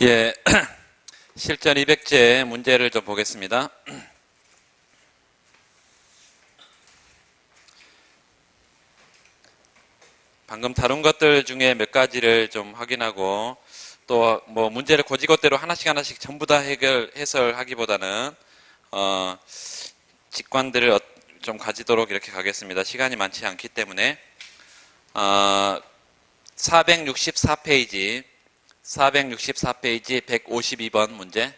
예, 실전 200제 문제를 좀 보겠습니다. 방금 다룬 것들 중에 몇 가지를 좀 확인하고 또 뭐 문제를 고지것대로 하나씩 전부 다 해설하기보다는 직관들을 좀 가지도록 이렇게 가겠습니다. 시간이 많지 않기 때문에 464페이지 152번 문제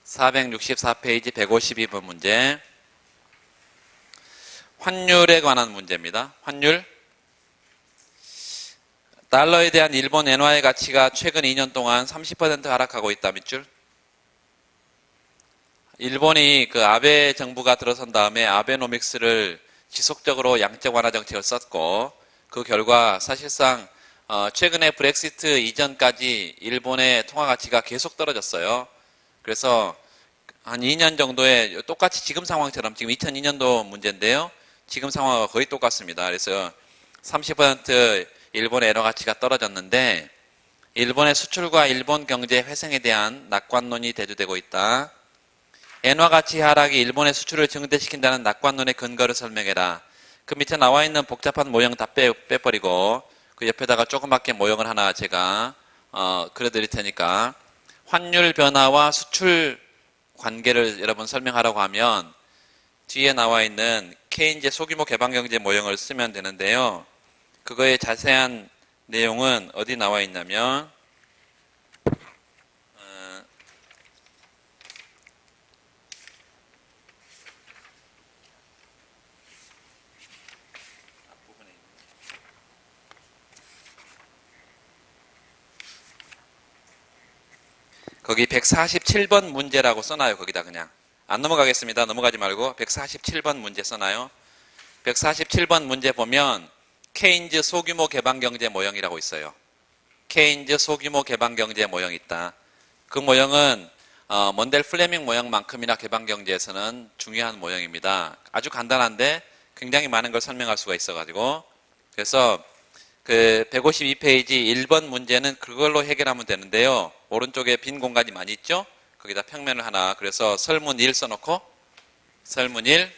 464페이지 152번 문제 환율에 관한 문제입니다. 환율 달러에 대한 일본 엔화의 가치가 최근 2년 동안 30% 하락하고 있다. 밑줄 일본이 그 아베 정부가 들어선 다음에 아베노믹스를 지속적으로 양적 완화 정책을 썼고 그 결과 사실상 최근에 브렉시트 이전까지 일본의 통화 가치가 계속 떨어졌어요. 그래서 한 2년 정도에 똑같이 지금 상황처럼 지금 2002년도 문제인데요. 지금 상황과 거의 똑같습니다. 그래서 30% 일본의 엔화 가치가 떨어졌는데 일본의 수출과 일본 경제 회생에 대한 낙관론이 대두되고 있다. 엔화 가치 하락이 일본의 수출을 증대시킨다는 낙관론의 근거를 설명해라. 그 밑에 나와 있는 복잡한 모형 다 빼버리고 그 옆에다가 조그맣게 모형을 하나 제가 그려드릴 테니까 환율 변화와 수출 관계를 여러분 설명하라고 하면 뒤에 나와 있는 케인즈의 소규모 개방경제 모형을 쓰면 되는데요. 그거의 자세한 내용은 어디 나와 있냐면 거기 147번 문제라고 써놔요. 거기다 그냥 안 넘어가겠습니다. 넘어가지 말고 147번 문제 써놔요. 147번 문제 보면 케인즈 소규모 개방경제 모형이라고 있어요. 케인즈 소규모 개방경제 모형이 있다. 그 모형은 먼델 플레밍 모형만큼이나 개방경제에서는 중요한 모형입니다. 아주 간단한데 굉장히 많은 걸 설명할 수가 있어가지고 그래서 그 152페이지 1번 문제는 그걸로 해결하면 되는데요. 오른쪽에 빈 공간이 많이 있죠? 거기다 평면을 하나 그래서 설문 1 써놓고 설문 1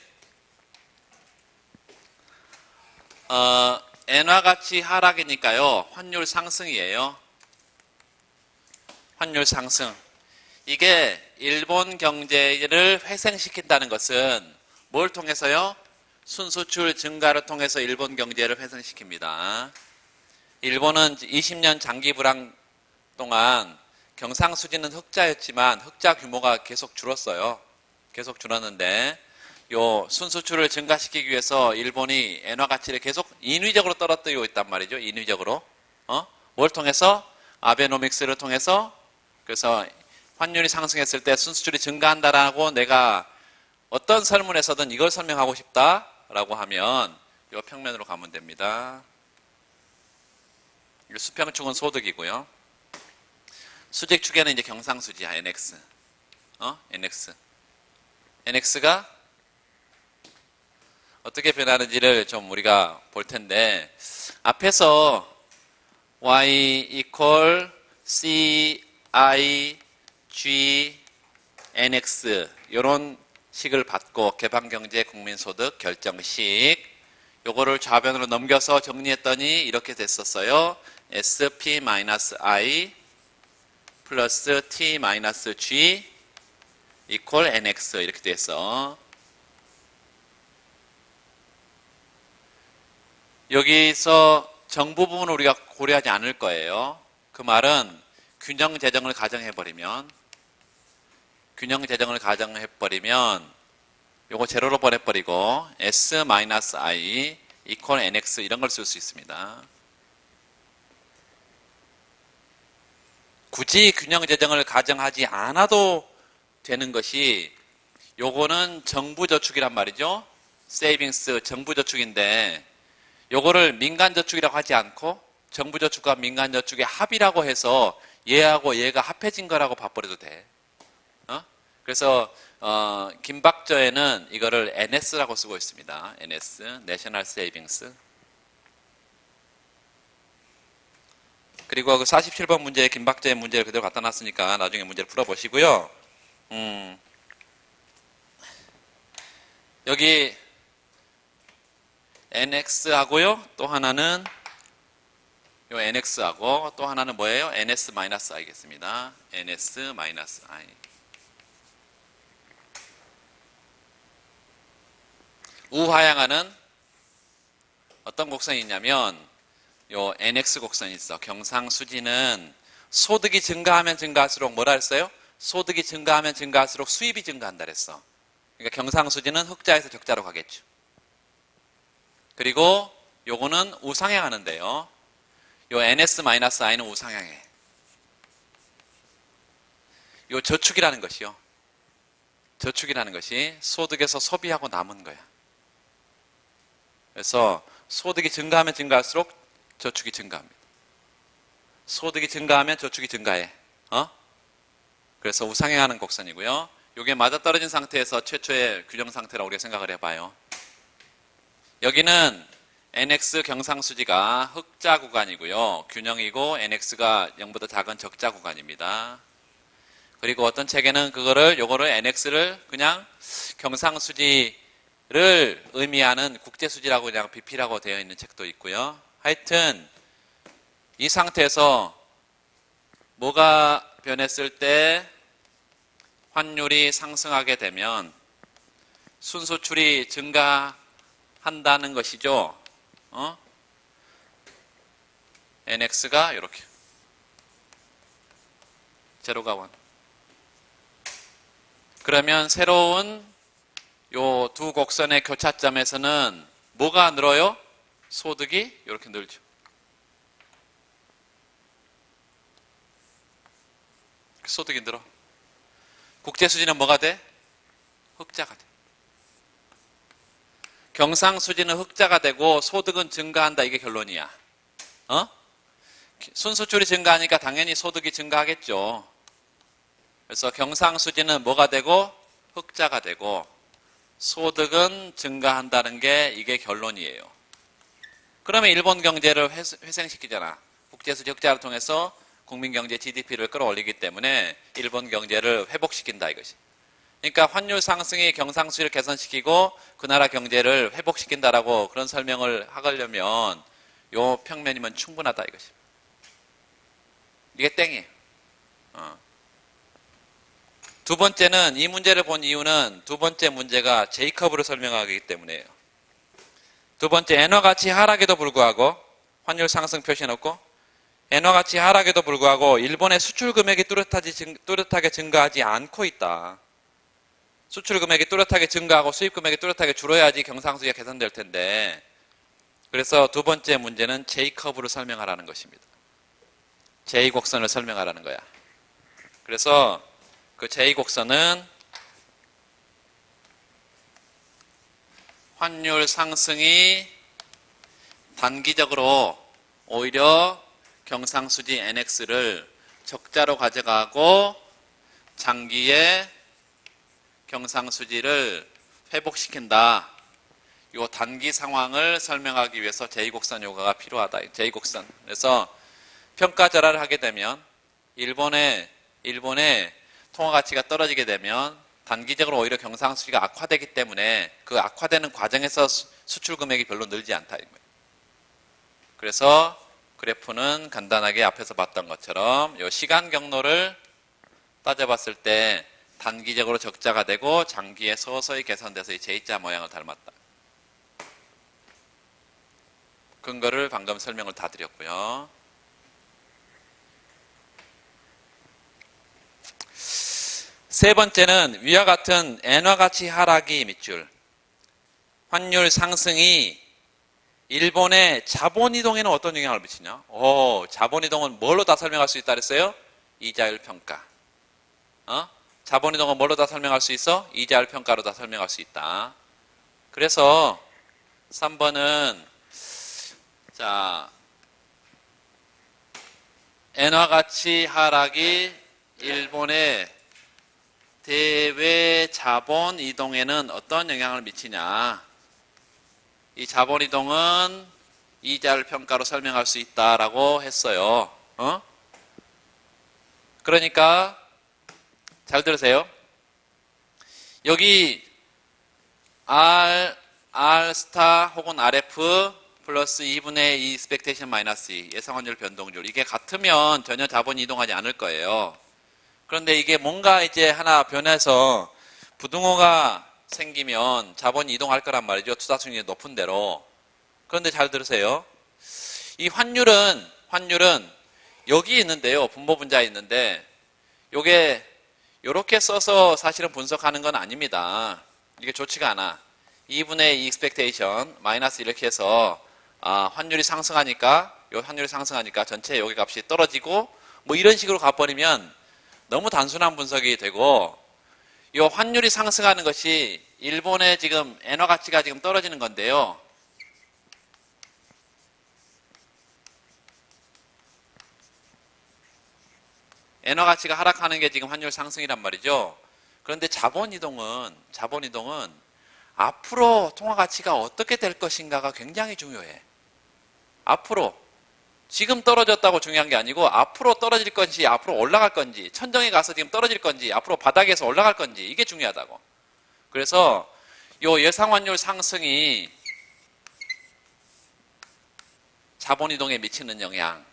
엔화 가치 하락이니까요. 환율 상승이에요. 환율 상승. 이게 일본 경제를 회생시킨다는 것은 뭘 통해서요? 순수출 증가를 통해서 일본 경제를 회생시킵니다. 일본은 20년 장기 불황 동안 경상수지는 흑자였지만 흑자 규모가 계속 줄었어요. 계속 줄었는데 요 순수출을 증가시키기 위해서 일본이 엔화 가치를 계속 인위적으로 떨어뜨리고 있단 말이죠. 인위적으로. 뭘 통해서? 아베노믹스를 통해서. 그래서 환율이 상승했을 때 순수출이 증가한다라고 내가 어떤 설문에서든 이걸 설명하고 싶다라고 하면 요 평면으로 가면 됩니다. 수평축은 소득이고요. 수직축에는 이제 경상수지야. NX. NX. NX가 어떻게 변하는지를 좀 우리가 볼 텐데 앞에서 Y equal C I G NX 이런 식을 받고 개방경제 국민소득 결정식 요거를 좌변으로 넘겨서 정리했더니 이렇게 됐었어요. SP-I 플러스 T-G equal NX 이렇게 돼서 여기서 정부 부분을 우리가 고려하지 않을 거예요. 그 말은 균형 재정을 가정해버리면 요거 제로로 보내버리고 S-I equal NX 이런 걸 쓸 수 있습니다. 굳이 균형 재정을 가정하지 않아도 되는 것이 요거는 정부 저축이란 말이죠. 세이빙스 정부 저축인데 요거를 민간 저축이라고 하지 않고 정부 저축과 민간 저축의 합이라고 해서 얘하고 얘가 합해진 거라고 봐버려도 돼. 그래서 김박저에는 이거를 NS라고 쓰고 있습니다. NS, National Savings. 그리고 그 47번 문제에 김박재의 문제를 그대로 갖다 놨으니까 나중에 문제를 풀어보시고요. 여기 nx하고요. 또 하나는 요 nx하고 또 하나는 뭐예요? ns-i겠습니다. ns-i. 우하향하는 어떤 곡선이 있냐면 요 nx 곡선이 있어. 경상수지는 소득이 증가하면 증가할수록 뭐라 했어요? 소득이 증가하면 증가할수록 수입이 증가한다 그랬어. 그러니까 경상수지는 흑자에서 적자로 가겠죠. 그리고 요거는 우상향하는데요. 요 ns-i는 우상향해. 요 저축이라는 것이요. 저축이라는 것이 소득에서 소비하고 남은 거야. 그래서 소득이 증가하면 증가할수록 저축이 증가합니다. 소득이 증가하면 저축이 증가해. 그래서 우상향하는 곡선이고요. 이게 맞아떨어진 상태에서 최초의 균형 상태라고 우리가 생각을 해봐요. 여기는 nx 경상수지가 흑자 구간이고요. 균형이고 nx가 0보다 작은 적자 구간입니다. 그리고 어떤 책에는 요거를 nx를 그냥 경상수지를 의미하는 국제수지라고 그냥 BP라고 되어 있는 책도 있고요. 하여튼 이 상태에서 뭐가 변했을 때 환율이 상승하게 되면 순수출이 증가한다는 것이죠. nx가 이렇게 제로가 1. 그러면 새로운 요 두 곡선의 교차점에서는 뭐가 늘어요? 소득이 이렇게 늘죠. 소득이 늘어. 국제수지는 뭐가 돼? 흑자가 돼. 경상수지는 흑자가 되고 소득은 증가한다. 이게 결론이야. 순수출이 증가하니까 당연히 소득이 증가하겠죠. 그래서 경상수지는 뭐가 되고 흑자가 되고 소득은 증가한다는 게 이게 결론이에요. 그러면 일본 경제를 회생시키잖아. 국제수지 흑자를 통해서 국민경제 GDP를 끌어올리기 때문에 일본 경제를 회복시킨다 이것이. 그러니까 환율 상승이 경상수지를 개선시키고 그 나라 경제를 회복시킨다라고 그런 설명을 하려면 요 평면이면 충분하다 이것이. 이게 땡이에요. 두 번째는 이 문제를 본 이유는 두 번째 문제가 제이커브를 설명하기 때문이에요. 두 번째 엔화 가치 하락에도 불구하고 환율 상승 표시해놓고 엔화 가치 하락에도 불구하고 일본의 수출 금액이 뚜렷하게 증가하지 않고 있다. 수출 금액이 뚜렷하게 증가하고 수입 금액이 뚜렷하게 줄어야지 경상수지가 개선될 텐데 그래서 두 번째 문제는 제이커브를 설명하라는 것입니다. 제2곡선을 설명하라는 거야. 그래서 그 제2곡선은 환율 상승이 단기적으로 오히려 경상수지 NX를 적자로 가져가고 장기에 경상수지를 회복시킨다. 이 단기 상황을 설명하기 위해서 제2곡선 요가가 필요하다. 제2곡선. 그래서 평가절하를 하게 되면 일본의 통화가치가 떨어지게 되면 단기적으로 오히려 경상수지가 악화되기 때문에 그 악화되는 과정에서 수출 금액이 별로 늘지 않다. 그래서 그래프는 간단하게 앞에서 봤던 것처럼 이 시간 경로를 따져봤을 때 단기적으로 적자가 되고 장기에 서서히 개선돼서 이 J자 모양을 닮았다. 근거를 방금 설명을 다 드렸고요. 세 번째는 위와 같은 엔화 가치 하락이 밑줄, 환율 상승이 일본의 자본 이동에는 어떤 영향을 미치냐? 자본 이동은 뭘로 다 설명할 수 있다 그랬어요? 이자율 평가. 자본 이동은 뭘로 다 설명할 수 있어? 이자율 평가로 다 설명할 수 있다. 그래서 3번은 자, 엔화 가치 하락이 일본의 대외 자본 이동에는 어떤 영향을 미치냐? 이 자본 이동은 이자율 평가로 설명할 수 있다라고 했어요. 어? 그러니까 잘 들으세요. 여기 R 스타 혹은 RF 플러스 2분의 2 expectation 마이너스 2 예상 확률 변동률 이게 같으면 전혀 자본이 이동하지 않을 거예요. 그런데 이게 뭔가 이제 하나 변해서 부등호가 생기면 자본이 이동할 거란 말이죠. 투자 수익률이 높은 대로. 그런데 잘 들으세요. 이 환율은 여기 있는데요. 분모 분자에 있는데 요게 요렇게 써서 사실은 분석하는 건 아닙니다. 이게 좋지가 않아. 2분의 2 expectation 마이너스 이렇게 해서 환율이 상승하니까 요 환율이 상승하니까 전체 여기 값이 떨어지고 뭐 이런 식으로 가버리면 너무 단순한 분석이 되고 요 환율이 상승하는 것이 일본의 지금 엔화 가치가 지금 떨어지는 건데요. 엔화 가치가 하락하는 게 지금 환율 상승이란 말이죠. 그런데 자본 이동은 앞으로 통화 가치가 어떻게 될 것인가가 굉장히 중요해. 앞으로 지금 떨어졌다고 중요한 게 아니고 앞으로 떨어질 건지 앞으로 올라갈 건지 천정에 가서 지금 떨어질 건지 앞으로 바닥에서 올라갈 건지 이게 중요하다고. 그래서 요 예상 환율 상승이 자본 이동에 미치는 영향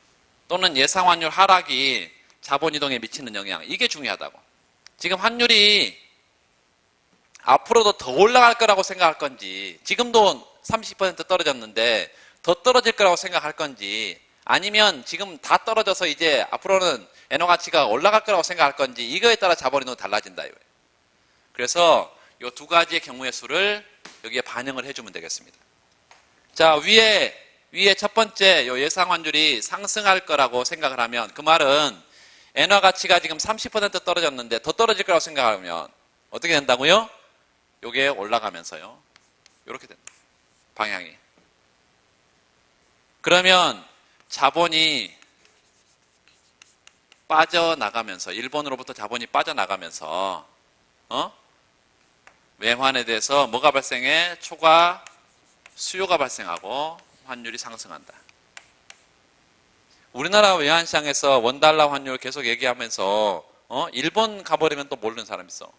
또는 예상 환율 하락이 자본 이동에 미치는 영향 이게 중요하다고. 지금 환율이 앞으로도 더 올라갈 거라고 생각할 건지 지금도 30% 떨어졌는데 더 떨어질 거라고 생각할 건지 아니면 지금 다 떨어져서 이제 앞으로는 엔화 가치가 올라갈 거라고 생각할 건지 이거에 따라 자본 이동이 달라진다. 그래서 이 두 가지의 경우의 수를 여기에 반영을 해주면 되겠습니다. 자, 위에 첫 번째 요 예상 환율이 상승할 거라고 생각을 하면 그 말은 엔화 가치가 지금 30% 떨어졌는데 더 떨어질 거라고 생각하면 어떻게 된다고요? 요게 올라가면서요. 이렇게 된다. 방향이. 그러면 자본이 빠져나가면서 일본으로부터 자본이 빠져나가면서 외환에 대해서 뭐가 발생해? 초과 수요가 발생하고 환율이 상승한다. 우리나라 외환시장에서 원달러 환율 계속 얘기하면서 일본 가버리면 또 모르는 사람 있어.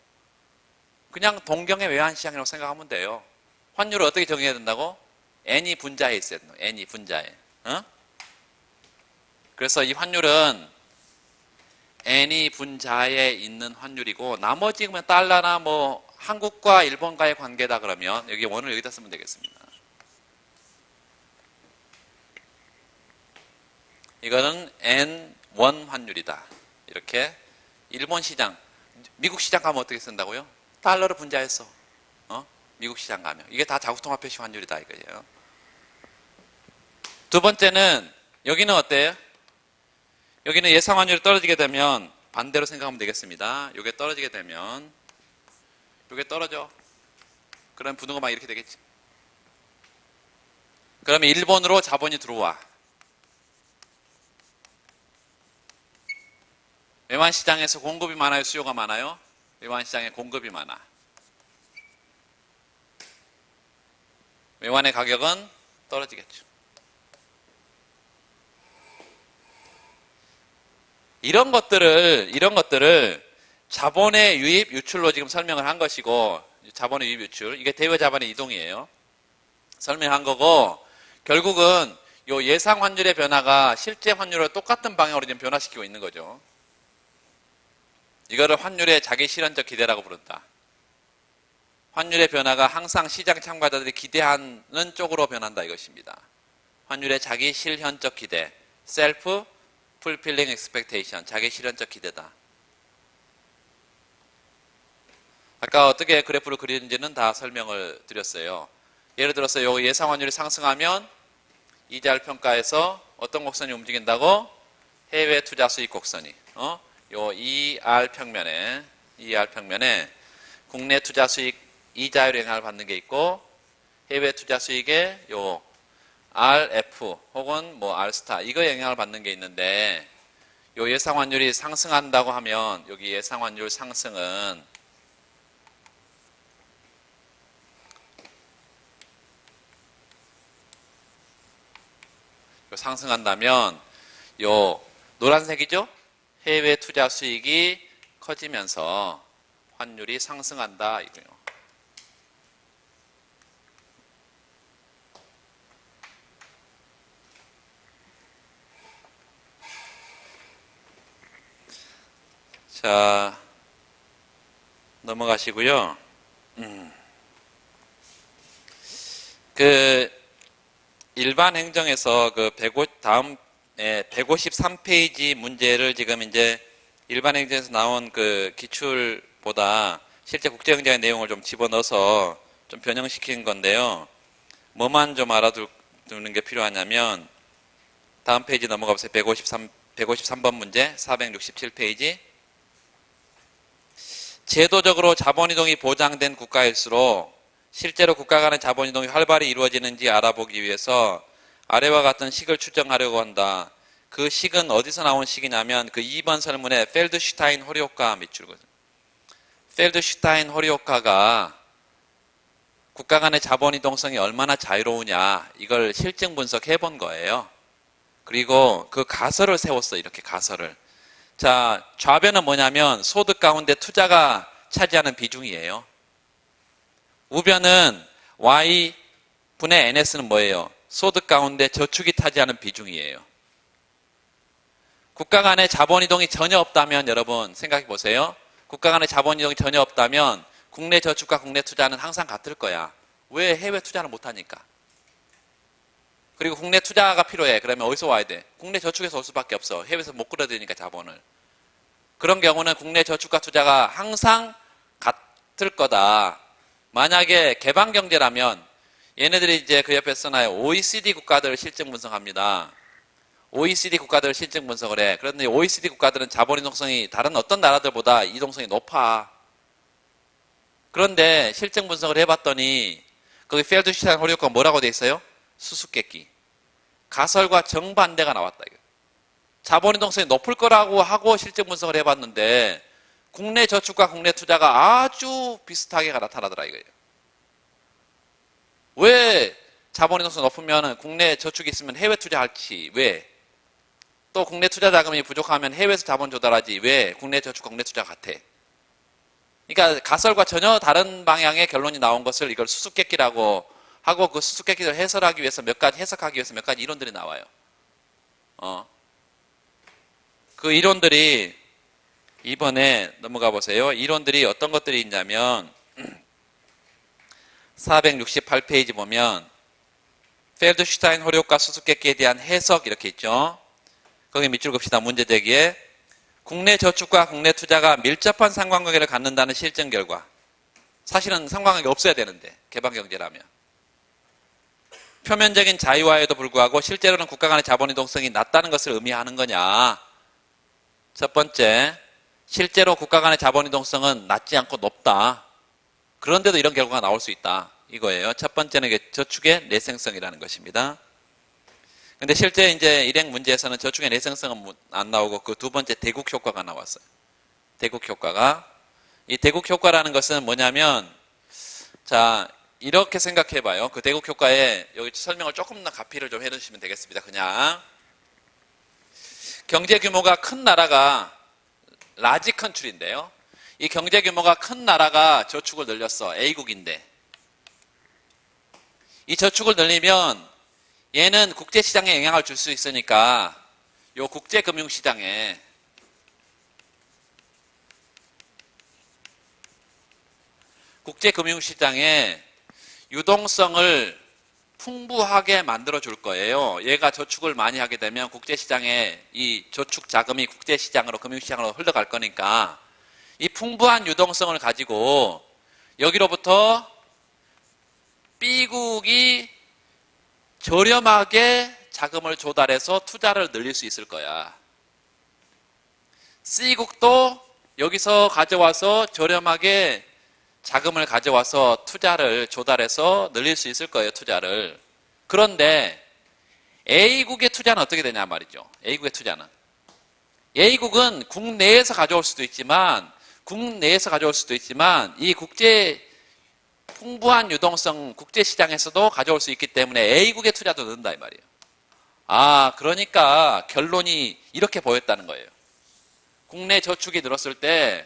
그냥 동경의 외환시장이라고 생각하면 돼요. 환율을 어떻게 정해야 된다고? N이 분자에 있어야 된다. N이 분자에. 그래서 이 환율은 N이 분자에 있는 환율이고 나머지 그러면 달러나 뭐 한국과 일본과의 관계다 그러면 여기 원을 여기다 쓰면 되겠습니다. 이거는 N1 환율이다. 이렇게 일본 시장, 미국 시장 가면 어떻게 쓴다고요? 달러를 분자해서 미국 시장 가면 이게 다 자국통화 표시 환율이다 이거예요. 두 번째는 여기는 어때요? 여기는 예상 환율이 떨어지게 되면 반대로 생각하면 되겠습니다. 이게 떨어지게 되면 이게 떨어져. 그럼 부등호 막 이렇게 되겠지. 그러면 일본으로 자본이 들어와. 외환시장에서 공급이 많아요? 수요가 많아요? 외환시장에 공급이 많아. 외환의 가격은 떨어지겠죠. 이런 것들을 자본의 유입, 유출로 지금 설명을 한 것이고 자본의 유입, 유출 이게 대외 자본의 이동이에요. 설명한 거고 결국은 요 예상 환율의 변화가 실제 환율을 똑같은 방향으로 지금 변화시키고 있는 거죠. 이거를 환율의 자기 실현적 기대라고 부른다. 환율의 변화가 항상 시장 참가자들이 기대하는 쪽으로 변한다 이것입니다. 환율의 자기 실현적 기대, self fulfilling expectation, 자기 실현적 기대다. 아까 어떻게 그래프를 그리는지는 다 설명을 드렸어요. 예를 들어서 요 예상 환율이 상승하면 이자율 평가에서 어떤 곡선이 움직인다고? 해외 투자 수익 곡선이. 요 ER 평면에 국내 투자 수익 이자율 영향을 받는 게 있고 해외 투자 수익에 요 RF 혹은 뭐 R스타 이거 영향을 받는 게 있는데 요 예상 환율이 상승한다고 하면 여기 예상 환율 상승은 상승한다면 요 노란색이죠? 해외 투자 수익이 커지면서 환율이 상승한다 이거요. 자, 넘어가시고요. 그 일반 행정에서 그 153페이지 문제를 지금 이제 일반 행정에서 나온 그 기출보다 실제 국제 경제의 내용을 좀 집어넣어서 좀 변형시킨 건데요. 뭐만 좀 알아두는 게 필요하냐면 다음 페이지 넘어가보세요. 153번 문제 467페이지. 제도적으로 자본이동이 보장된 국가일수록 실제로 국가 간의 자본이동이 활발히 이루어지는지 알아보기 위해서 아래와 같은 식을 추정하려고 한다. 그 식은 어디서 나온 식이냐면 그 2번 설문에 펠드슈타인 호리 효과 밑줄거든. 펠드슈타인 호리 효과가 국가 간의 자본이동성이 얼마나 자유로우냐 이걸 실증 분석해 본 거예요. 그리고 그 가설을 세웠어. 이렇게 가설을. 자, 좌변은 뭐냐면 소득 가운데 투자가 차지하는 비중이에요. 우변은 Y분의 NS는 뭐예요? 소득 가운데 저축이 차지하는 비중이에요. 국가 간의 자본이동이 전혀 없다면 여러분 생각해 보세요. 국가 간의 자본이동이 전혀 없다면 국내 저축과 국내 투자는 항상 같을 거야. 왜 해외 투자를 못하니까. 그리고 국내 투자가 필요해. 그러면 어디서 와야 돼? 국내 저축에서 올 수밖에 없어. 해외에서 못 끌어들이니까 자본을. 그런 경우는 국내 저축과 투자가 항상 같을 거다. 만약에 개방경제라면 얘네들이 이제 그 옆에 써놔요. OECD 국가들을 실증 분석합니다. OECD 국가들을 실증 분석을 해. 그런데 OECD 국가들은 자본 이동성이 다른 어떤 나라들보다 이동성이 높아. 그런데 실증 분석을 해봤더니 거기 펠드슈타인 호리 효과가 뭐라고 돼 있어요? 수수께끼. 가설과 정반대가 나왔다. 자본 이동성이 높을 거라고 하고 실증 분석을 해봤는데 국내 저축과 국내 투자가 아주 비슷하게 나타나더라 이거예요. 왜 자본 이동성이 높으면 국내 저축이 있으면 해외 투자할지 왜? 또 국내 투자 자금이 부족하면 해외에서 자본 조달하지 왜 국내 저축과 국내 투자 같아? 그러니까 가설과 전혀 다른 방향의 결론이 나온 것을 이걸 수수께끼라고 하고 그 수수께끼를 해설하기 위해서 해석하기 위해서 몇 가지 이론들이 나와요. 그 이론들이 이번에 넘어가 보세요. 이론들이 어떤 것들이 있냐면 468페이지 보면 펠드슈타인 호리 효과 수수께끼에 대한 해석 이렇게 있죠. 거기 밑줄 긋읍시다. 문제 제기에 국내 저축과 국내 투자가 밀접한 상관관계를 갖는다는 실증 결과. 사실은 상관관계 없어야 되는데 개방경제라면. 표면적인 자유화에도 불구하고 실제로는 국가 간의 자본 이동성이 낮다는 것을 의미하는 거냐. 첫 번째, 실제로 국가 간의 자본 이동성은 낮지 않고 높다. 그런데도 이런 결과가 나올 수 있다. 이거예요. 첫 번째는 이게 저축의 내생성이라는 것입니다. 근데 실제 이제 일행 문제에서는 저축의 내생성은 안 나오고 그 두 번째 대국 효과가 나왔어요. 대국 효과가. 이 대국 효과라는 것은 뭐냐면, 자, 이렇게 생각해 봐요. 그 대국 효과에 여기 설명을 조금 더 가피를 좀 해주시면 되겠습니다. 그냥. 경제 규모가 큰 나라가 라지 컨트리인데요. 이 경제 규모가 큰 나라가 저축을 늘렸어. A국인데. 이 저축을 늘리면 얘는 국제시장에 영향을 줄 수 있으니까 요 국제금융시장에 유동성을 풍부하게 만들어 줄 거예요. 얘가 저축을 많이 하게 되면 국제시장에 이 저축 자금이 국제시장으로 금융시장으로 흘러갈 거니까 이 풍부한 유동성을 가지고 여기로부터 B국이 저렴하게 자금을 조달해서 투자를 늘릴 수 있을 거야. C국도 여기서 가져와서 저렴하게 자금을 가져와서 투자를 조달해서 늘릴 수 있을 거예요. 투자를. 그런데 A국의 투자는 어떻게 되냐 말이죠. A국의 투자는. A국은 국내에서 가져올 수도 있지만 이 풍부한 유동성 국제시장에서도 가져올 수 있기 때문에 A국의 투자도 는다 이 말이에요. 아, 그러니까 결론이 이렇게 보였다는 거예요. 국내 저축이 늘었을 때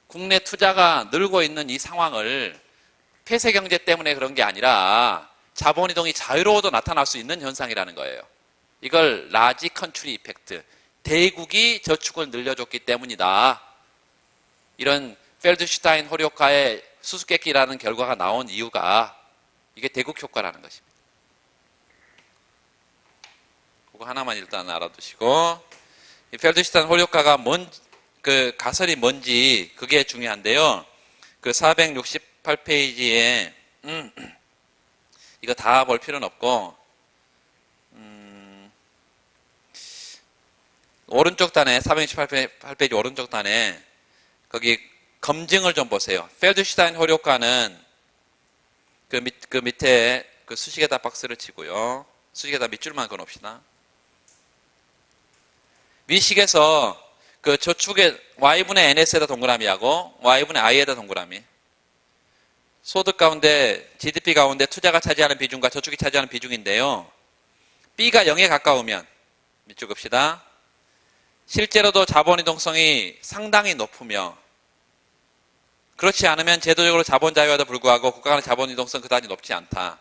국내 투자가 늘고 있는 이 상황을 폐쇄 경제 때문에 그런 게 아니라 자본 이동이 자유로워도 나타날 수 있는 현상이라는 거예요. 이걸 라지 컨트리 이펙트, 대국이 저축을 늘려줬기 때문이다. 이런 펠드슈타인 호료과의 수수께끼라는 결과가 나온 이유가 이게 대국 효과라는 것입니다. 그거 하나만 일단 알아두시고, 이 펠드슈타인 호료과가 그 가설이 뭔지 그게 중요한데요. 그 468페이지에 이거 다 볼 필요는 없고 오른쪽 단에 468페이지 오른쪽 단에 거기 검증을 좀 보세요. 펠드슈타인 호료과는 그 밑에 그 수식에다 박스를 치고요. 수식에다 밑줄만 그어놓읍시다. 위식에서 그 저축의 Y분의 NS에다 동그라미하고 Y분의 I에다 동그라미. 소득 가운데 GDP 가운데 투자가 차지하는 비중과 저축이 차지하는 비중인데요. B가 0에 가까우면 밑줄 긋시다. 실제로도 자본 이동성이 상당히 높으며 그렇지 않으면 제도적으로 자본 자유에도 불구하고 국가 간의 자본 이동성 그다지 높지 않다.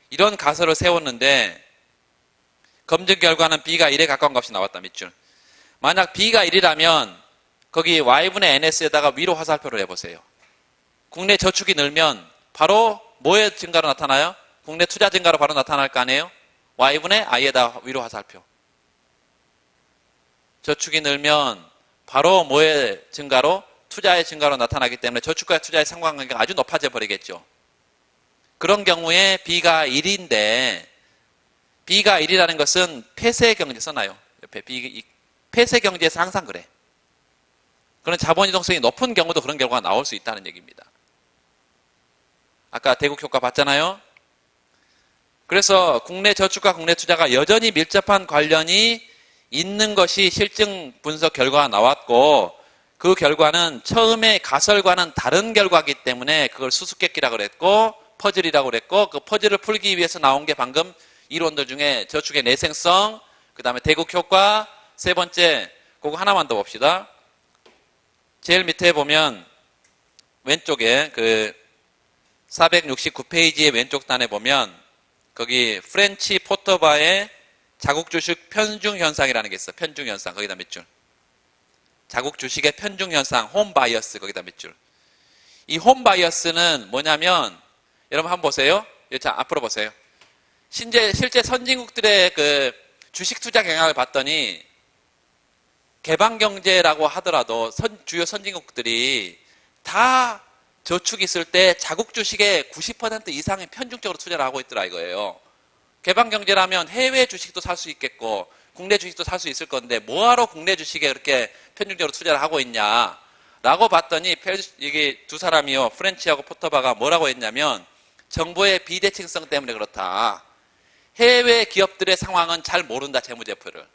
이런 가설을 세웠는데 검증 결과는 B가 1에 가까운 값이 나왔다. 밑줄. 만약 B가 1이라면 거기 Y분의 NS에다가 위로 화살표를 해보세요. 국내 저축이 늘면 바로 뭐의 증가로 나타나요? 국내 투자 증가로 바로 나타날 거 아니에요? Y분의 I에다 위로 화살표. 저축이 늘면 바로 뭐의 증가로? 투자의 증가로 나타나기 때문에 저축과 투자의 상관관계가 아주 높아져 버리겠죠. 그런 경우에 B가 1인데 B가 1이라는 것은 폐쇄 경제 써놔요. 옆에 폐쇄 경제에서 항상 그래. 그런 자본 이동성이 높은 경우도 그런 결과가 나올 수 있다는 얘기입니다. 아까 대국 효과 봤잖아요. 그래서 국내 저축과 국내 투자가 여전히 밀접한 관련이 있는 것이 실증 분석 결과가 나왔고 그 결과는 처음에 가설과는 다른 결과이기 때문에 그걸 수수께끼라고 그랬고 퍼즐이라고 그랬고 그 퍼즐을 풀기 위해서 나온 게 방금 이론들 중에 저축의 내생성, 그 다음에 대국 효과, 세 번째 그거 하나만 더 봅시다. 제일 밑에 보면 왼쪽에 그 469페이지의 왼쪽 단에 보면 거기 프렌치 포터바의 자국 주식 편중 현상이라는 게 있어. 편중 현상 거기다 밑줄. 자국 주식의 편중 현상, 홈 바이어스 거기다 밑줄. 이 홈 바이어스는 뭐냐면 여러분 한번 보세요. 자, 앞으로 보세요. 실제 선진국들의 그 주식 투자 경향을 봤더니 개방 경제라고 하더라도 주요 선진국들이 다 저축 있을 때 자국 주식의 90% 이상의 편중적으로 투자를 하고 있더라 이거예요. 개방 경제라면 해외 주식도 살 수 있겠고 국내 주식도 살 수 있을 건데 뭐하러 국내 주식에 그렇게 편중적으로 투자를 하고 있냐라고 봤더니 이게 두 사람이요. 프렌치하고 포터바가 뭐라고 했냐면 정보의 비대칭성 때문에 그렇다. 해외 기업들의 상황은 잘 모른다. 재무제표를.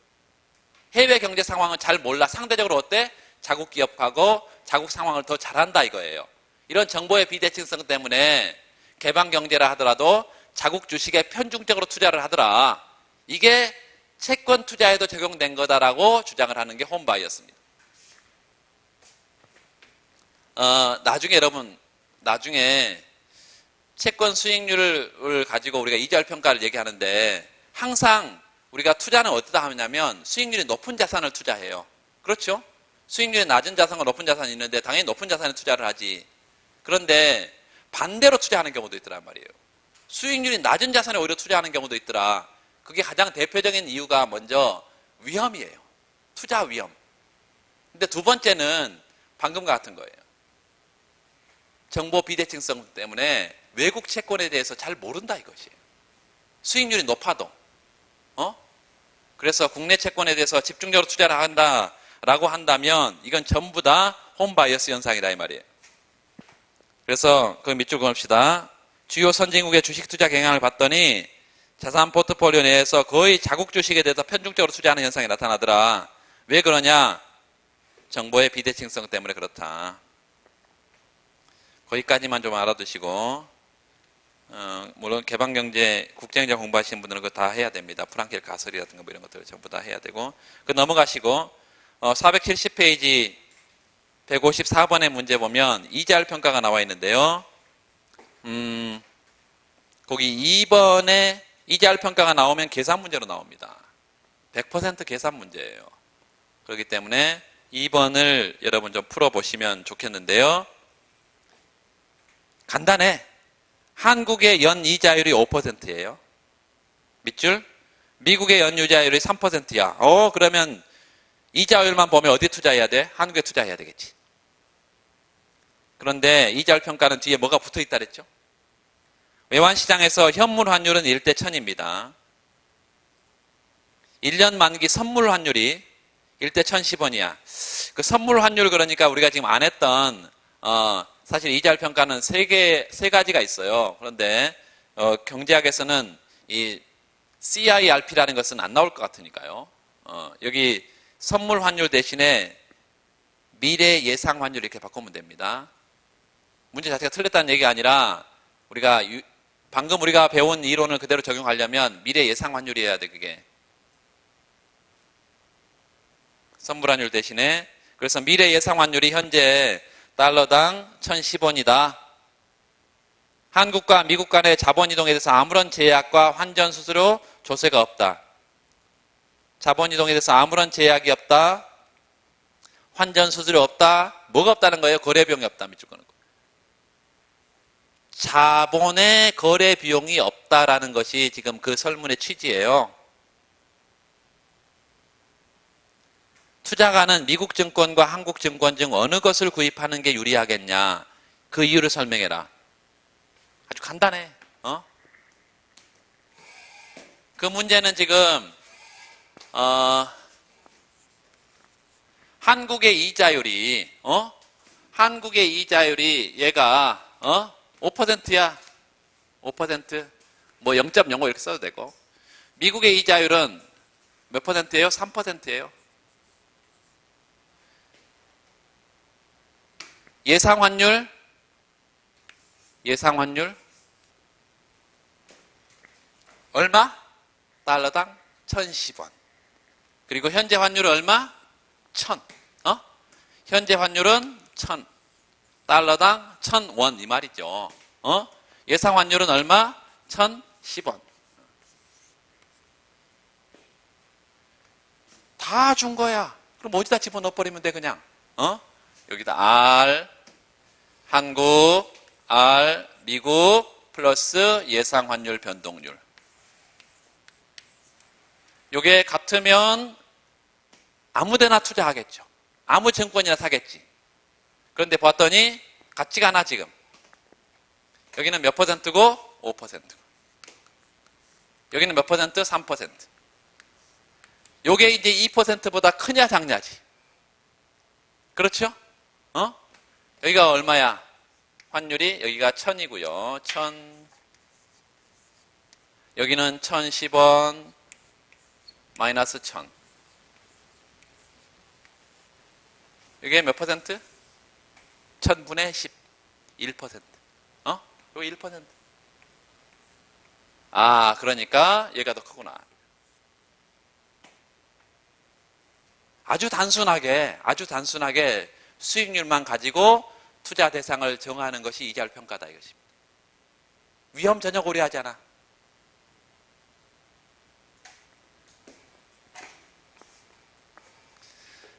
해외 경제 상황은 잘 몰라. 상대적으로 어때? 자국 기업하고 자국 상황을 더 잘한다 이거예요. 이런 정보의 비대칭성 때문에 개방 경제라 하더라도 자국 주식에 편중적으로 투자를 하더라. 이게 채권 투자에도 적용된 거다라고 주장을 하는 게 홈바이어스입니다. 나중에 채권 수익률을 가지고 우리가 이자율 평가를 얘기하는데 항상 우리가 투자는 어디다 하냐면 수익률이 높은 자산을 투자해요. 그렇죠? 수익률이 낮은 자산과 높은 자산이 있는데 당연히 높은 자산에 투자를 하지. 그런데 반대로 투자하는 경우도 있더란 말이에요. 수익률이 낮은 자산에 오히려 투자하는 경우도 있더라. 그게 가장 대표적인 이유가 먼저 위험이에요. 투자 위험. 근데 두 번째는 방금과 같은 거예요. 정보 비대칭성 때문에 외국 채권에 대해서 잘 모른다 이것이에요. 수익률이 높아도. 그래서 국내 채권에 대해서 집중적으로 투자를 한다라고 한다면 이건 전부 다 홈바이어스 현상이다 이 말이에요. 그래서 그 밑줄 그읍시다. 주요 선진국의 주식 투자 경향을 봤더니 자산 포트폴리오 내에서 거의 자국 주식에 대해서 편중적으로 투자하는 현상이 나타나더라. 왜 그러냐? 정보의 비대칭성 때문에 그렇다. 거기까지만 좀 알아두시고 물론 개방경제, 국제경제 공부하시는 분들은 그거 다 해야 됩니다. 프랑켈 가설이라든가 뭐 이런 것들을 전부 다 해야 되고. 그 넘어가시고 470페이지 154번의 문제 보면 이자율 평가가 나와 있는데요. 거기 2번에 이자율 평가가 나오면 계산 문제로 나옵니다. 100% 계산 문제예요. 그렇기 때문에 2번을 여러분 좀 풀어보시면 좋겠는데요. 간단해. 한국의 연이자율이 5%예요. 밑줄. 미국의 연이자율이 3%야. 그러면 이자율만 보면 어디 투자해야 돼? 한국에 투자해야 되겠지. 그런데 이자율 평가는 뒤에 뭐가 붙어있다 그랬죠? 외환시장에서 현물 환율은 1대 1000입니다. 1년 만기 선물 환율이 1대 1010원이야. 그 선물 환율 그러니까 우리가 지금 안 했던 사실 이자율 평가는 세 가지가 있어요. 그런데 경제학에서는 이 CIRP라는 것은 안 나올 것 같으니까요. 여기 선물 환율 대신에 미래 예상 환율 이렇게 바꾸면 됩니다. 문제 자체가 틀렸다는 얘기가 아니라 방금 우리가 배운 이론을 그대로 적용하려면 미래 예상 환율이어야 돼, 그게. 선물 환율 대신에. 그래서 미래 예상 환율이 현재 달러당 1010원이다. 한국과 미국 간의 자본 이동에 대해서 아무런 제약과 환전 수수료 조세가 없다. 자본 이동에 대해서 아무런 제약이 없다. 환전 수수료 없다. 뭐가 없다는 거예요? 거래 비용이 없다. 밑줄 거는 거. 자본의 거래 비용이 없다라는 것이 지금 그 설문의 취지예요. 투자가는 미국 증권과 한국 증권 중 어느 것을 구입하는 게 유리하겠냐. 그 이유를 설명해라. 아주 간단해. 그 문제는 지금 한국의 이자율이 얘가 5%야. 5%. 뭐 0.05 이렇게 써도 되고. 미국의 이자율은 몇 퍼센트예요? 3%예요. 예상 환율 얼마? 달러당 1010원. 그리고 현재 환율은 얼마? 1000. 현재 환율은 1000. 달러당 1000원 이 말이죠. 예상 환율은 얼마? 1010원. 다 준 거야. 그럼 어디다 집어넣어 버리면 돼, 그냥. 여기다 R 한국, R 미국 플러스 예상 환율 변동률. 요게 같으면 아무 데나 투자하겠죠. 아무 증권이나 사겠지. 그런데 봤더니 같지가 않아, 지금. 여기는 몇 퍼센트고? 5%고. 여기는 몇 퍼센트? 3%. 요게 이제 2%보다 크냐, 작냐지. 그렇죠? 여기가 얼마야? 환율이 여기가 1000이고요. 1000. 여기는 1010원 마이너스 1000. 이게 몇 퍼센트? 1000분의 10. 1%. 이거 1%. 그러니까 얘가 더 크구나. 아주 단순하게 수익률만 가지고 투자 대상을 정하는 것이 이자율 평가다 이것입니다. 위험 전혀 고려하지 않아.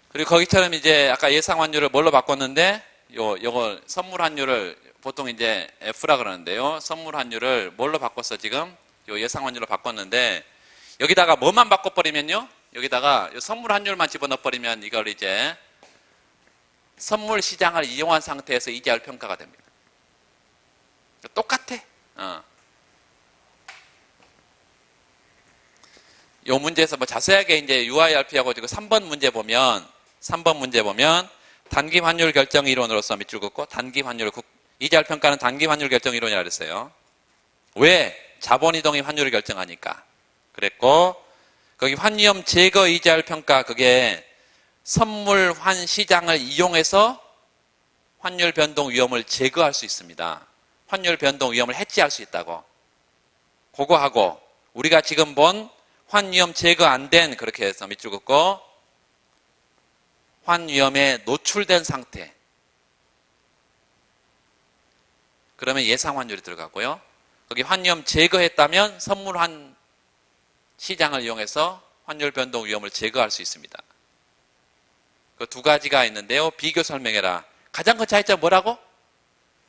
그리고 거기처럼 이제 아까 예상 환율을 뭘로 바꿨는데 요거 선물 환율을 보통 이제 F라 그러는데요. 선물 환율을 뭘로 바꿨어 지금? 요 예상 환율로 바꿨는데 여기다가 뭐만 바꿔버리면요. 여기다가 요 선물 환율만 집어넣어버리면 이걸 이제 선물 시장을 이용한 상태에서 이자율 평가가 됩니다. 똑같아. 요 문제에서 뭐 자세하게 이제 UIRP하고 지금 3번 문제 보면 단기 환율 결정 이론으로서 밑줄 긋고 단기 환율 이자율 평가는 단기 환율 결정 이론이라고 그랬어요. 왜? 자본 이동이 환율을 결정하니까. 그랬고 거기 환위험 제거 이자율 평가 그게 선물 환 시장을 이용해서 환율 변동 위험을 제거할 수 있습니다. 환율 변동 위험을 해지할 수 있다고. 그거 하고 우리가 지금 본 환위험 제거 안 된, 그렇게 해서 밑줄 긋고 환위험에 노출된 상태. 그러면 예상 환율이 들어가고요. 거기 환위험 제거했다면 선물환 시장을 이용해서 환율 변동 위험을 제거할 수 있습니다. 그 두 가지가 있는데요. 비교 설명해라. 가장 큰 차이점 뭐라고?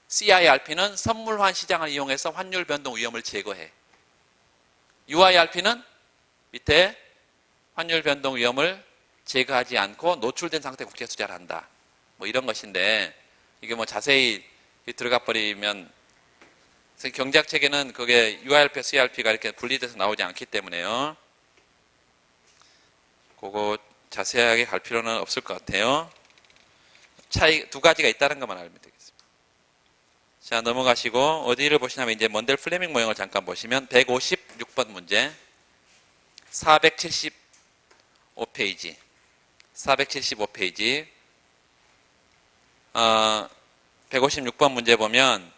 CIRP는 선물환 시장을 이용해서 환율 변동 위험을 제거해. UIRP는 밑에 환율 변동 위험을 제거하지 않고 노출된 상태 국제 투자를 한다. 뭐 이런 것인데, 이게 뭐 자세히 들어가 버리면 경제학 책에는 그게 UIRP, CIRP가 이렇게 분리돼서 나오지 않기 때문에요. 그거 자세하게 갈 필요는 없을 것 같아요. 차이 두 가지가 있다는 것만 알면 되겠습니다. 자, 넘어가시고 어디를 보시냐면 이제 먼델 플레밍 모형을 잠깐 보시면 156번 문제, 475페이지 156번 문제 보면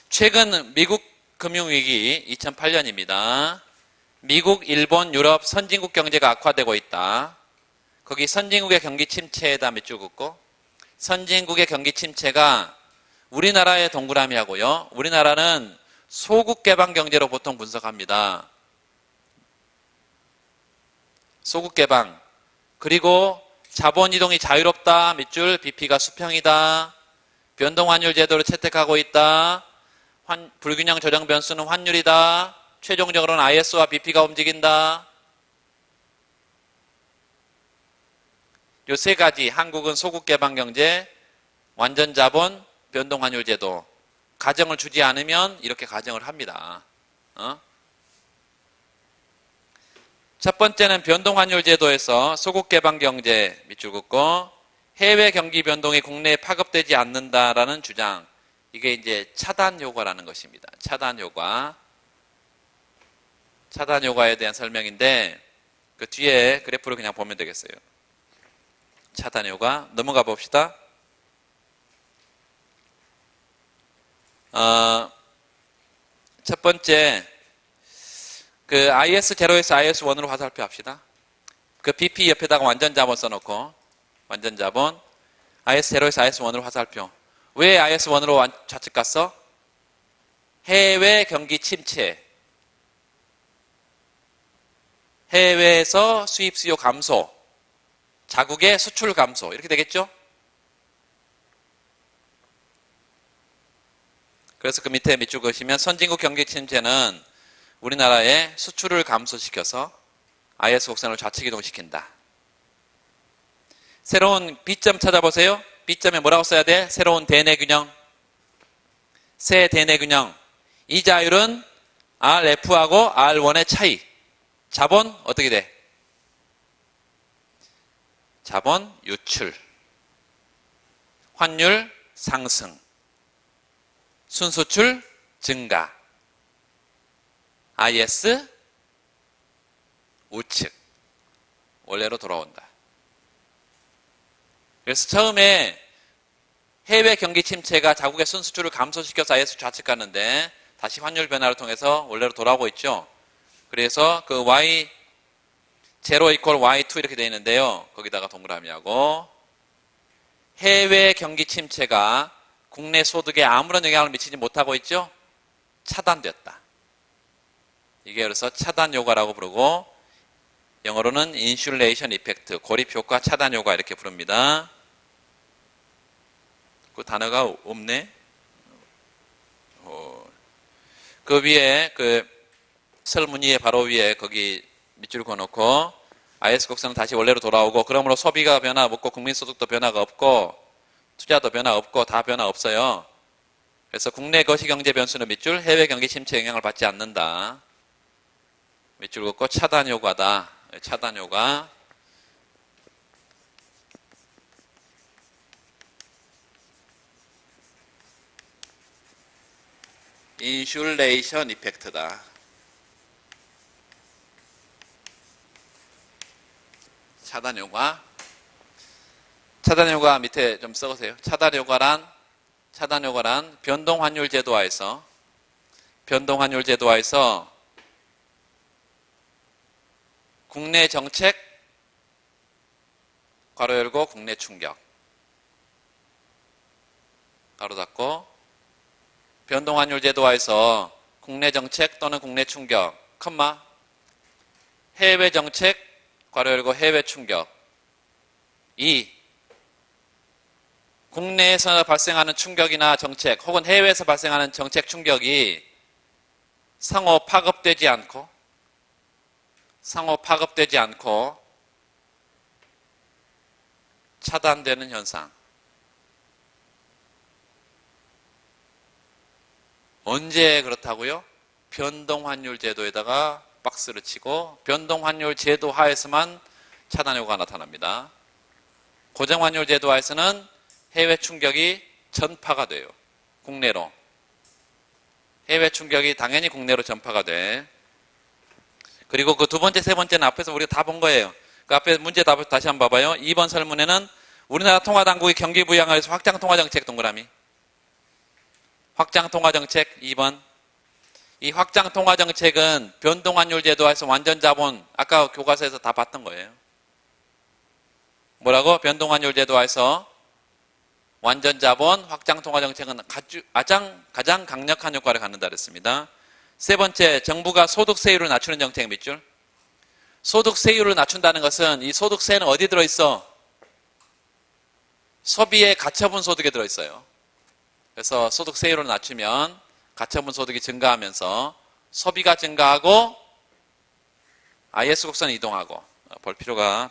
최근 미국 금융위기 2008년입니다. 미국, 일본, 유럽 선진국 경제가 악화되고 있다. 거기 선진국의 경기 침체에다 밑줄 긋고, 선진국의 경기 침체가 우리나라의 동그라미 하고요. 우리나라는 소국 개방 경제로 보통 분석합니다. 소국 개방. 그리고 자본 이동이 자유롭다. 밑줄 BP가 수평이다. 변동환율 제도를 채택하고 있다. 불균형 조정 변수는 환율이다. 최종적으로는 IS와 BP가 움직인다. 요 세 가지, 한국은 소국 개방 경제, 완전 자본, 변동 환율 제도. 가정을 주지 않으면 이렇게 가정을 합니다. 첫 번째는 변동 환율 제도에서 소국 개방 경제 밑줄 긋고 해외 경기 변동이 국내에 파급되지 않는다라는 주장. 이게 이제 차단 효과라는 것입니다. 차단 효과. 차단 효과에 대한 설명인데 그 뒤에 그래프를 그냥 보면 되겠어요. 차단 효과. 넘어가 봅시다. 첫 번째, 그 IS0에서 IS1으로 화살표 합시다. 그 BP 옆에다가 완전 자본 써놓고, 완전 자본, IS0에서 IS1으로 화살표. 왜 IS1으로 좌측 갔어? 해외 경기 침체. 해외에서 수입 수요 감소. 자국의 수출 감소. 이렇게 되겠죠? 그래서 그 밑에 밑줄 그으시면 선진국 경기 침체는 우리나라의 수출을 감소시켜서 IS 곡선을 좌측 이동시킨다. 새로운 B점 찾아보세요. B점에 뭐라고 써야 돼? 새로운 대내 균형. 새 대내 균형. 이자율은 RF하고 R1의 차이. 자본 어떻게 돼? 자본 유출. 환율 상승. 순수출 증가. IS 우측. 원래로 돌아온다. 그래서 처음에 해외 경기 침체가 자국의 순수출을 감소시켜서 IS 좌측 갔는데 다시 환율 변화를 통해서 원래로 돌아오고 있죠. 그래서 그 Y 제로 이퀄 Y2 이렇게 되어 있는데요. 거기다가 동그라미하고 해외 경기 침체가 국내 소득에 아무런 영향을 미치지 못하고 있죠. 차단됐다. 이게 그래서 차단 효과라고 부르고 영어로는 인슐레이션 이펙트, 고립 효과, 차단 효과 이렇게 부릅니다. 그 단어가 없네. 그 위에 그 설문의의 바로 위에 거기 밑줄 그어놓고 IS 곡선은 다시 원래로 돌아오고 그러므로 소비가 변화 없고 국민소득도 변화가 없고 투자도 변화 없고 다 변화 없어요. 그래서 국내 거시경제 변수는 밑줄 해외 경기 침체 영향을 받지 않는다. 밑줄 긋고 차단 효과다. 차단 효과. 인슐레이션 이펙트다. 차단 효과. 차단 효과 밑에 좀 써보세요. 차단 효과란 차단 효과란 변동환율 제도화에서 국내 정책 괄호 열고 국내 충격 가로 닫고 변동환율 제도화에서 국내 정책 또는 국내 충격 컴마 해외 정책 괄호 열고 해외 충격 2. 국내에서 발생하는 충격이나 정책 혹은 해외에서 발생하는 정책 충격이 상호 파급되지 않고 차단되는 현상. 언제 그렇다고요? 변동환율 제도에다가 박스를 치고 변동환율 제도 하에서만 차단 효과가 나타납니다. 고정환율 제도 하에서는 해외 충격이 전파가 돼요. 국내로. 해외 충격이 당연히 국내로 전파가 돼. 그리고 그 두 번째, 세 번째는 앞에서 우리가 다 본 거예요. 그 앞에 문제 답을 다시 한번 봐봐요. 2번 설문에는 우리나라 통화당국이 경기 부양을 위해서 확장 통화정책 동그라미. 확장 통화정책 2번. 이 확장 통화정책은 변동환율 제도에서 완전 자본, 아까 교과서에서 다 봤던 거예요. 뭐라고? 변동환율 제도에서 완전 자본, 확장 통화정책은 가장 강력한 효과를 갖는다 그랬습니다. 세 번째, 정부가 소득세율을 낮추는 정책 몇 줄? 소득세율을 낮춘다는 것은 이 소득세는 어디 들어있어? 소비의 가처분 소득에 들어있어요. 그래서 소득세율을 낮추면 가처분 소득이 증가하면서 소비가 증가하고 IS 곡선이 이동하고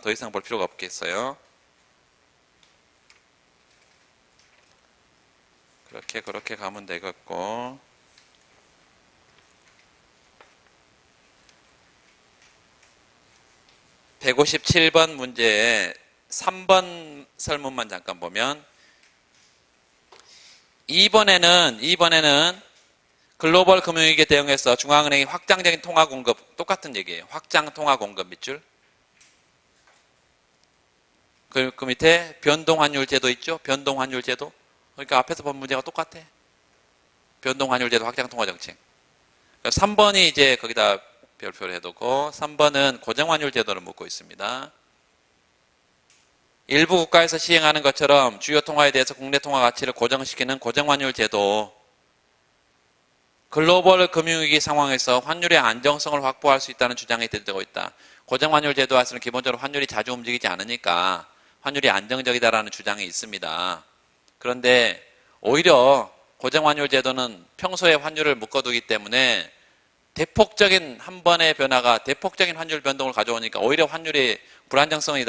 더 이상 볼 필요가 없겠어요. 그렇게 가면 되겠고 157번 문제에 3번 설문만 잠깐 보면 2번에는 글로벌 금융위기에 대응해서 중앙은행이 확장적인 통화 공급 똑같은 얘기예요. 확장 통화 공급 밑줄. 그 밑에 변동환율 제도 있죠? 변동환율 제도. 그러니까 앞에서 본 문제가 똑같아. 변동환율 제도 확장 통화 정책. 3번이 이제 거기다 별표를 해두고 3번은 고정환율 제도를 묻고 있습니다. 일부 국가에서 시행하는 것처럼 주요 통화에 대해서 국내 통화 가치를 고정시키는 고정환율 제도. 글로벌 금융위기 상황에서 환율의 안정성을 확보할 수 있다는 주장이 들고 있다. 고정환율 제도에서는 기본적으로 환율이 자주 움직이지 않으니까 환율이 안정적이다라는 주장이 있습니다. 그런데 오히려 고정환율 제도는 평소에 환율을 묶어두기 때문에 대폭적인 한 번의 변화가 대폭적인 환율 변동을 가져오니까 오히려 환율이 불안정성을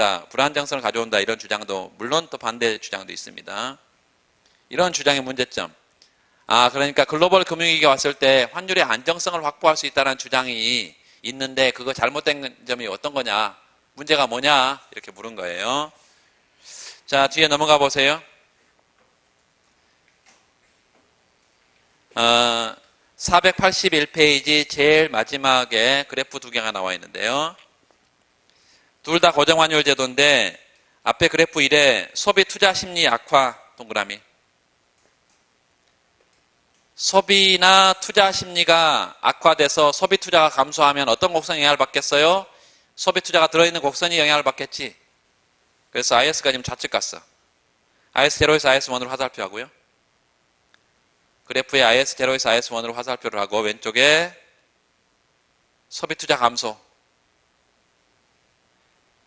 가져온다 이런 주장도 물론 또 반대 주장도 있습니다. 이런 주장의 문제점. 그러니까 글로벌 금융위기가 왔을 때 환율의 안정성을 확보할 수 있다는 주장이 있는데 그거 잘못된 점이 어떤 거냐? 문제가 뭐냐? 이렇게 물은 거예요. 자, 뒤에 넘어가 보세요. 481페이지 제일 마지막에 그래프 두 개가 나와 있는데요. 둘 다 고정환율 제도인데 앞에 그래프 1에 소비 투자 심리 악화 동그라미. 소비나 투자 심리가 악화돼서 소비 투자가 감소하면 어떤 곡선이 영향을 받겠어요? 소비 투자가 들어있는 곡선이 영향을 받겠지. 그래서 IS가 지금 좌측 갔어. IS0에서 IS1으로 화살표하고요. 그래프에 IS0에서 IS1으로 화살표를 하고 왼쪽에 소비 투자 감소.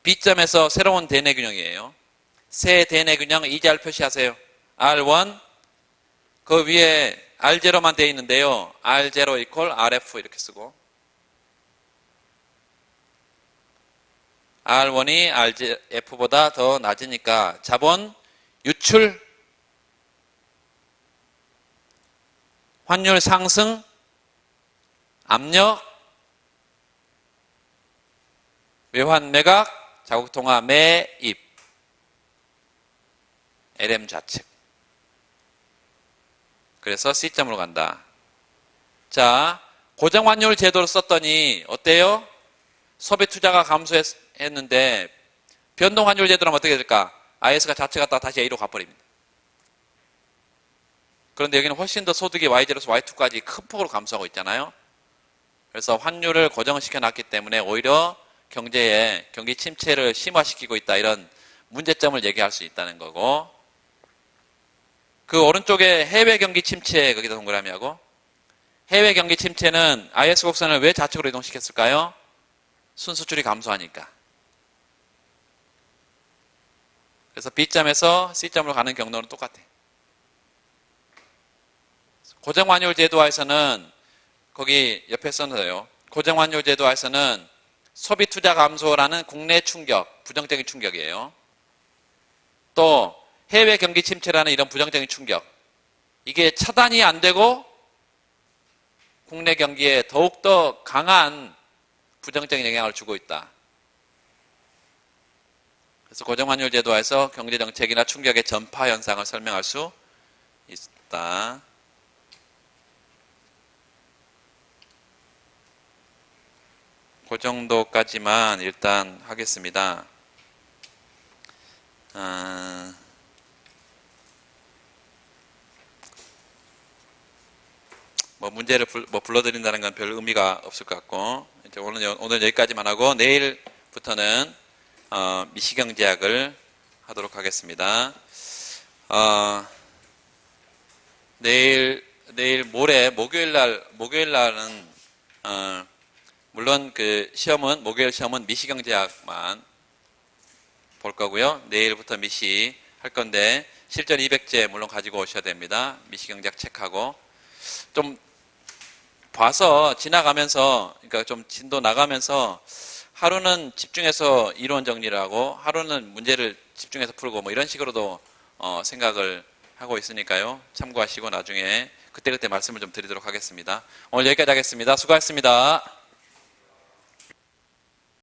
B점에서 새로운 대내 균형이에요. 새 대내 균형 이자를 표시하세요. R1 그 위에 R0만 되어 있는데요. R0 equal RF 이렇게 쓰고 R1이 RF보다 더 낮으니까 자본 유출 환율 상승 압력 외환 매각 자국통화 매입 LM 좌측. 그래서 C점으로 간다. 자, 고정환율 제도를 썼더니 어때요? 소비 투자가 감소했는데 변동환율 제도라면 어떻게 될까? IS가 좌측 갔다가 다시 A로 가버립니다. 그런데 여기는 훨씬 더 소득이 Y0에서 Y2까지 큰 폭으로 감소하고 있잖아요. 그래서 환율을 고정시켜 놨기 때문에 오히려 경기 침체를 심화시키고 있다, 이런 문제점을 얘기할 수 있다는 거고, 그 오른쪽에 해외 경기 침체, 거기다 동그라미 하고, 해외 경기 침체는 IS 곡선을 왜 좌측으로 이동시켰을까요? 순수출이 감소하니까. 그래서 B점에서 C점으로 가는 경로는 똑같아. 고정환율 제도화에서는, 거기 옆에 써놓아요. 고정환율 제도화에서는 소비 투자 감소라는 국내 충격, 부정적인 충격이에요. 또 해외 경기 침체라는 이런 부정적인 충격, 이게 차단이 안 되고 국내 경기에 더욱더 강한 부정적인 영향을 주고 있다. 그래서 고정환율 제도화에서 경제정책이나 충격의 전파 현상을 설명할 수 있다. 그 정도까지만 일단 하겠습니다. 문제를 불러드린다는 건 별 의미가 없을 것 같고, 이제 오늘 여기까지만 하고, 내일부터는 미시경제학을 하도록 하겠습니다. 내일 모레 목요일 날은 물론 그 목요일 시험은 미시경제학만 볼 거고요. 내일부터 미시 할 건데 실전 200제 물론 가지고 오셔야 됩니다. 미시경제학 책하고 좀 봐서 지나가면서, 그러니까 좀 진도 나가면서 하루는 집중해서 이론 정리를 하고 하루는 문제를 집중해서 풀고 뭐 이런 식으로도 생각을 하고 있으니까요. 참고하시고 나중에 그때그때 말씀을 좀 드리도록 하겠습니다. 오늘 여기까지 하겠습니다. 수고하셨습니다.